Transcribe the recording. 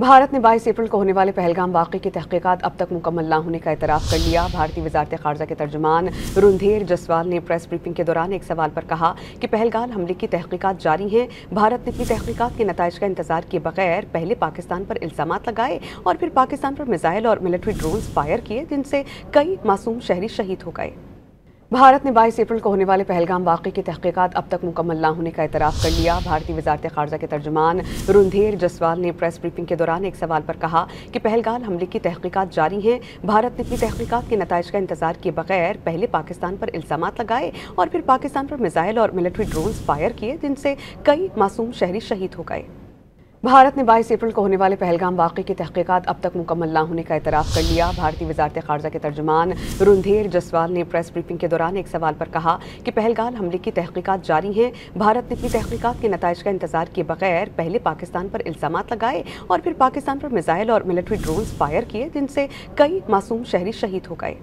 भारत ने 22 अप्रैल को होने वाले पहलगाम वाक़े की तहक़ीक़ात अब तक मुकम्मल न होने का एतराफ़ कर लिया। भारतीय वज़ारत ख़ारजा के तर्जुमान रुंधेर जसवाल ने प्रेस ब्रीफिंग के दौरान एक सवाल पर कहा कि पहलगाम हमले की तहक़ीक़ात जारी हैं। भारत ने अपनी तहक़ीक़ात के नताइज का इंतज़ार किए बगैर पहले पाकिस्तान पर इल्ज़ामात लगाए और फिर पाकिस्तान पर मिसाइल और मिलिट्री ड्रोन्स फायर किए, जिनसे कई मासूम शहरी शहीद हो गए। भारत ने 22 अप्रैल को होने वाले पहलगाम वाक़े की तहक़ीक़ात अब तक मुकम्मल न होने का एतराफ़ कर लिया। भारतीय वज़ारत ख़ारजा के तर्जुमान रुंधेर जसवाल ने प्रेस ब्रीफिंग के दौरान एक सवाल पर कहा कि पहलगाम हमले की तहक़ीक़ात जारी हैं। भारत ने अपनी तहक़ीक़ात के नताइज का इंतज़ार किए बगैर पहले पाकिस्तान पर इल्ज़ामात लगाए और फिर पाकिस्तान पर मिसाइल और मिलिट्री ड्रोन्स फायर किए, जिनसे कई मासूम शहरी शहीद हो गए। भारत ने 22 अप्रैल को होने वाले पहलगाम वाक़े की तहक़ीक़ात अब तक मुकम्मल न होने का एतराफ़ कर लिया। भारतीय वज़ारत ख़ारजा के तर्जुमान रुंधेर जसवाल ने प्रेस ब्रीफिंग के दौरान एक सवाल पर कहा कि पहलगाम हमले की तहक़ीक़ात जारी हैं। भारत ने अपनी तहक़ीक़ात के नताइज का इंतज़ार किए बगैर पहले पाकिस्तान पर इल्ज़ामात लगाए और फिर पाकिस्तान पर मिसाइल और मिलिट्री ड्रोन्स फायर किए, जिनसे कई मासूम शहरी शहीद हो गए।